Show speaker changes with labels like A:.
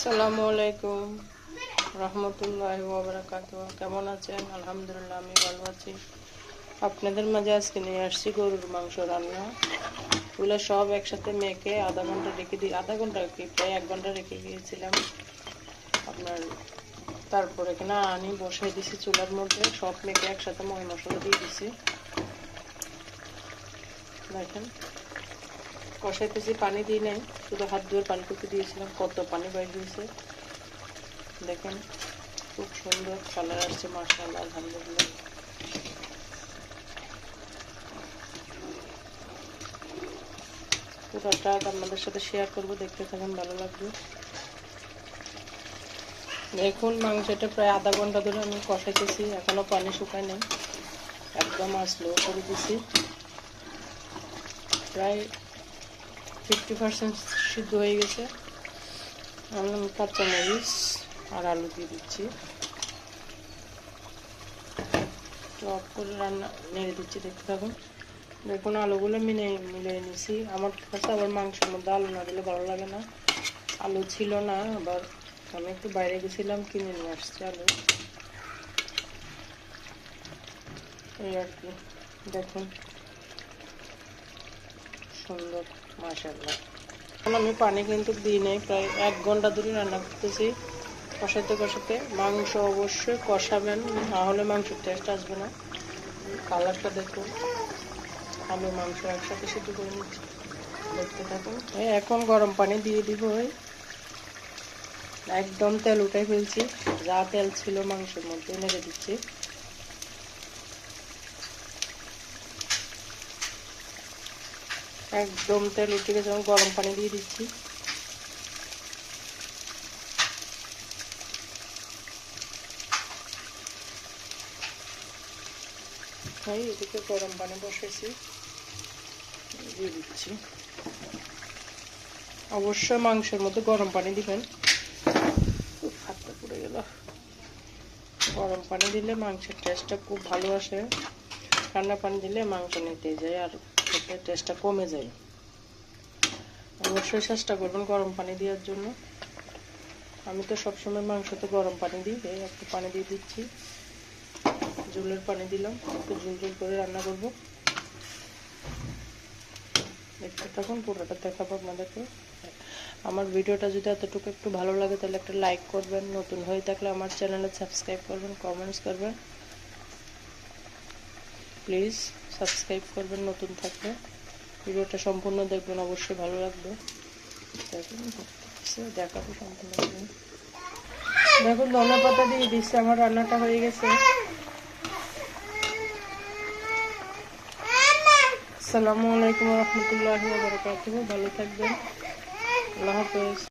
A: আসসালামু আলাইকুম রহমতুল্লাহি ওয়া বারাকাতুহু। কেমন আছেন? আলহামদুলিল্লাহ আমি ভালো আছি। আপনাদের মাঝে আজকে নিয়ে আসছি গরুর মাংস রান্না। এগুলো সব একসাথে মেখে আধা ঘন্টা রেখে দিই, আধা ঘন্টা কি প্রায় 1 ঘন্টা রেখে গিয়েছিলাম আপনার। তারপর এখানে আনি বসাই দিছি চুলার মধ্যে, সব মেখে একসাথে ময় মশলা দিয়ে দিছি। দেখেন কষাইতেছি, পানি দিই নাই, শুধু হাত ধুয়ে পানি টুকু দিয়েছিলাম। কত পানি বাইর হয়েছে দেখেন, খুব সুন্দর কালার আসছে মাশাআল্লাহ, আলহামদুলিল্লাহ। পুরোটা আপনাদের সাথে শেয়ার করব, দেখতে থাকুন, ভালো লাগবে। দেখুন মাংসটা প্রায় আধা ঘন্টা ধরে আমি কষাইতেছি, এখনো পানি শুকায় নাই, একদম স্লো করে দিছি। প্রায় 50% সিদ্ধ হয়ে গেছে। আমি কাঁচামরিচ আর আলু দিয়ে দিচ্ছি, অফ করে রান্না নেড়ে দিচ্ছি, দেখতে থাকুন। দেখুন আলুগুলো মিলিয়ে নিছি। আমার কাছে আবার মাংসের মধ্যে আলু না দিলে ভালো লাগে না। আলু ছিল না, আবার আমি একটু বাইরে গেছিলাম, কিনে নিয়ে আসছি আলু, এই আর কি। দেখুন সুন্দর মাশাআল্লাহ। এখন আমি পানি কিন্তু দিই নাই, প্রায় 1 ঘন্টা ধরে রান্না করতেছি কষাতে কষাতে। মাংস অবশ্যই কষাবেন, না হলে মাংসের টেস্ট আসবে না। কালারটা দেখুন, আলু মাংস একসাথে সিদ্ধ করে নিচ্ছি, দেখতে থাকুন। এখন গরম পানি দিয়ে দিব, একদম তেল উঠাই ফেলছি, যা তেল ছিল মাংসের মধ্যে নেড়ে দিচ্ছি। একদম তেল উঠে গেছে, গরম পানি দিয়ে দিচ্ছি। এদিকে গরম পানি বসেছি, দিয়ে দিচ্ছি। অবশ্যই মাংসের মধ্যে গরম পানি দিবেন। হাতটা পুড়ে গেল। গরম পানি দিলে মাংসের টেস্টটা খুব ভালো আসে। ঠান্ডা পানি দিলে মাংস নিতে যায় আর টেস্টটা কমে যায়। অবশ্যই চেষ্টা করবেন গরম পানি দেওয়ার জন্য। আমি তো সবসময় মাংসতে গরম পানি দিই, একটু পানি দিয়ে দিচ্ছি, ঝোলের পানি দিলাম, একটু ঝোল ঝোল করে রান্না করব। দেখতে থাকুন, পুরোটা দেখাবো আপনাদেরকে। আমার ভিডিওটা যদি এতটুকু একটু ভালো লাগে তাহলে একটা লাইক করবেন, নতুন হয়ে থাকলে আমার চ্যানেলে সাবস্ক্রাইব করবেন, কমেন্টস করবেন, প্লিজ সাবস্ক্রাইব করবেন নতুন থাকলে। ভিডিওটা সম্পূর্ণ দেখবেন, অবশ্যই ভালো লাগবে। দেখাবো সম্পূর্ণ। দেখুন ধনে পাতা দিয়ে দিচ্ছি, আমার রান্নাটা হয়ে গেছে। আসসালামু আলাইকুম রহমতুল্লাহি ওয়া বারাকাতুহু। ভালো থাকবেন, আল্লাহ হাফেজ।